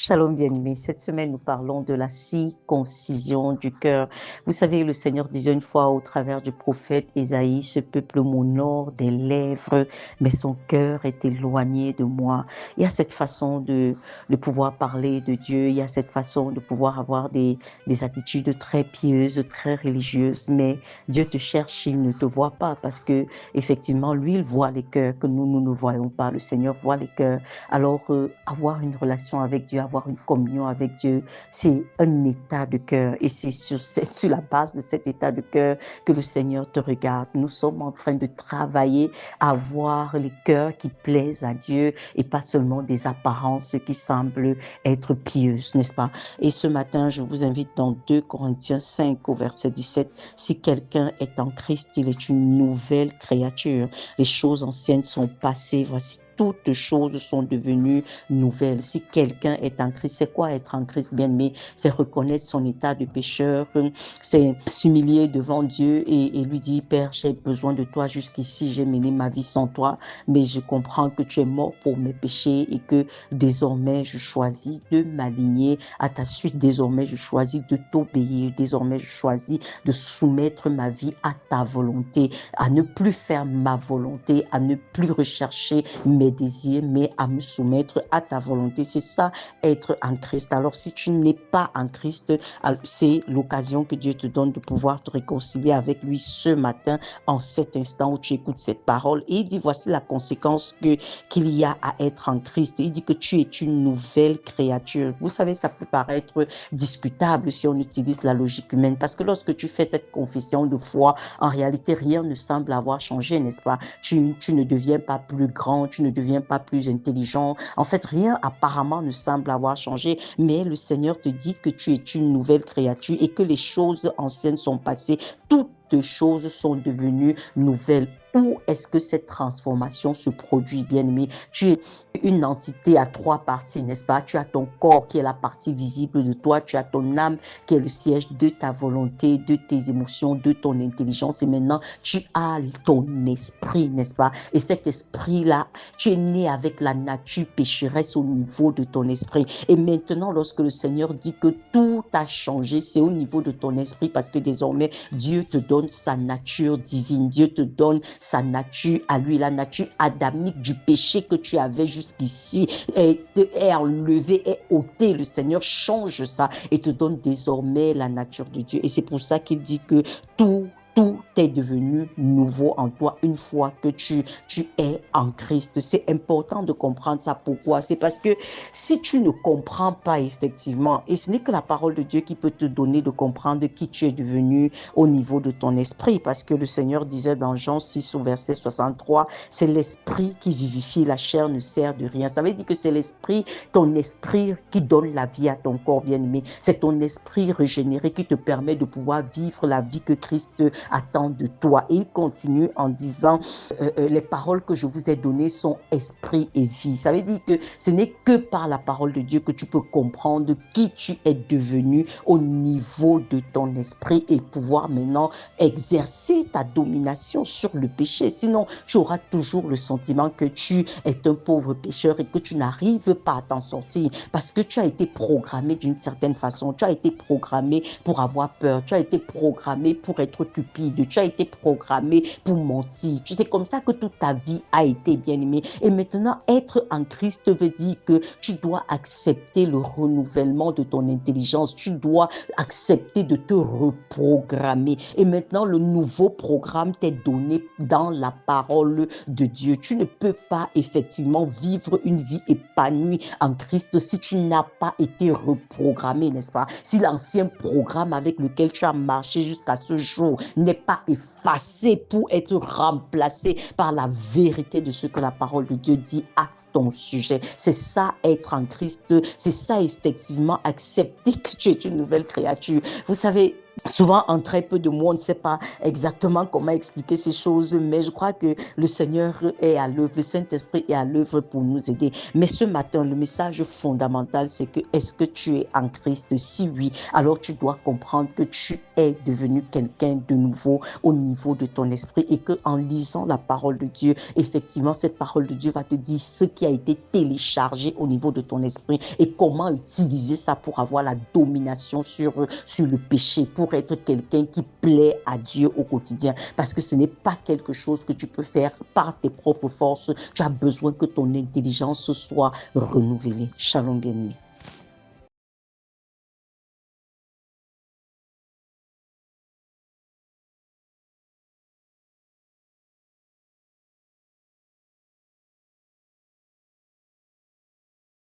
Shalom bien-aimés, cette semaine nous parlons de la circoncision du cœur. Vous savez, le Seigneur disait une fois au travers du prophète Ésaïe, ce peuple m'honore des lèvres, mais son cœur est éloigné de moi. Il y a cette façon de pouvoir parler de Dieu, il y a cette façon de pouvoir avoir des attitudes très pieuses, très religieuses, mais Dieu te cherche, il ne te voit pas parce que effectivement, lui, il voit les cœurs que nous ne voyons pas. Le Seigneur voit les cœurs. Alors, avoir une relation avec Dieu, avoir une communion avec Dieu, c'est un état de cœur. Et c'est sur la base de cet état de cœur que le Seigneur te regarde. Nous sommes en train de travailler à avoir les cœurs qui plaisent à Dieu et pas seulement des apparences qui semblent être pieuses, n'est-ce pas? Et ce matin, je vous invite dans 2 Corinthiens 5 au verset 17. Si quelqu'un est en Christ, il est une nouvelle créature. Les choses anciennes sont passées, voici toutes choses sont devenues nouvelles. Si quelqu'un est en Christ, c'est quoi être en Christ, bien-aimé? C'est reconnaître son état de pécheur, c'est s'humilier devant Dieu et lui dire, Père, j'ai besoin de toi jusqu'ici, j'ai mené ma vie sans toi, mais je comprends que tu es mort pour mes péchés et que désormais je choisis de m'aligner à ta suite. Désormais, je choisis de t'obéir. Désormais, je choisis de soumettre ma vie à ta volonté, à ne plus faire ma volonté, à ne plus rechercher mes désirs, mais à me soumettre à ta volonté. C'est ça, être en Christ. Alors, si tu n'es pas en Christ, c'est l'occasion que Dieu te donne de pouvoir te réconcilier avec lui ce matin, en cet instant où tu écoutes cette parole. Et il dit, voici la conséquence qu'il y a à être en Christ. Il dit que tu es une nouvelle créature. Vous savez, ça peut paraître discutable si on utilise la logique humaine, parce que lorsque tu fais cette confession de foi, en réalité, rien ne semble avoir changé, n'est-ce pas? Tu ne deviens pas plus grand, tu ne deviens pas plus intelligent. En fait, rien apparemment ne semble avoir changé, mais le Seigneur te dit que tu es une nouvelle créature et que les choses anciennes sont passées. Toutes choses sont devenues nouvelles. Où est-ce que cette transformation se produit, bien-aimé? Tu es une entité à 3 parties, n'est-ce pas? Tu as ton corps qui est la partie visible de toi, tu as ton âme qui est le siège de ta volonté, de tes émotions, de ton intelligence, et maintenant tu as ton esprit, n'est-ce pas? Et cet esprit-là, tu es né avec la nature pécheresse au niveau de ton esprit. Et maintenant, lorsque le Seigneur dit que tout a changé, c'est au niveau de ton esprit, parce que désormais, Dieu te donne sa nature divine, Dieu te donne sa nature à lui, la nature adamique du péché que tu avais jusqu'ici est enlevée, est ôtée. Le Seigneur change ça et te donne désormais la nature de Dieu. Et c'est pour ça qu'il dit que tout est devenu nouveau en toi une fois que tu es en Christ. C'est important de comprendre ça. Pourquoi? C'est parce que si tu ne comprends pas effectivement, et ce n'est que la parole de Dieu qui peut te donner de comprendre qui tu es devenu au niveau de ton esprit, parce que le Seigneur disait dans Jean 6 au verset 63, c'est l'esprit qui vivifie, la chair ne sert de rien. Ça veut dire que c'est l'esprit, ton esprit qui donne la vie à ton corps bien-aimé. C'est ton esprit régénéré qui te permet de pouvoir vivre la vie que Christ attend de toi. Et il continue en disant, les paroles que je vous ai données sont esprit et vie. Ça veut dire que ce n'est que par la parole de Dieu que tu peux comprendre qui tu es devenu au niveau de ton esprit et pouvoir maintenant exercer ta domination sur le péché. Sinon, tu auras toujours le sentiment que tu es un pauvre pécheur et que tu n'arrives pas à t'en sortir parce que tu as été programmé d'une certaine façon. Tu as été programmé pour avoir peur. Tu as été programmé pour être cupide. Tu as été programmé pour mentir. C'est comme ça que toute ta vie a été, bien-aimée. Et maintenant, être en Christ veut dire que tu dois accepter le renouvellement de ton intelligence. Tu dois accepter de te reprogrammer. Et maintenant, le nouveau programme t'est donné dans la parole de Dieu. Tu ne peux pas effectivement vivre une vie épanouie en Christ si tu n'as pas été reprogrammé, n'est-ce pas? Si l'ancien programme avec lequel tu as marché jusqu'à ce jour n'est pas effacé pour être remplacé par la vérité de ce que la parole de Dieu dit à ton sujet. C'est ça, être en Christ. C'est ça, effectivement, accepter que tu es une nouvelle créature. Vous savez, souvent, en très peu de mots, on ne sait pas exactement comment expliquer ces choses, mais je crois que le Seigneur est à l'œuvre, le Saint-Esprit est à l'œuvre pour nous aider. Mais ce matin, le message fondamental, c'est que est-ce que tu es en Christ? Si oui, alors tu dois comprendre que tu es devenu quelqu'un de nouveau au niveau de ton esprit et que en lisant la parole de Dieu, effectivement, cette parole de Dieu va te dire ce qui qui a été téléchargé au niveau de ton esprit et comment utiliser ça pour avoir la domination sur le péché, pour être quelqu'un qui plaît à Dieu au quotidien. Parce que ce n'est pas quelque chose que tu peux faire par tes propres forces. Tu as besoin que ton intelligence soit renouvelée. Shalom bien-aimé.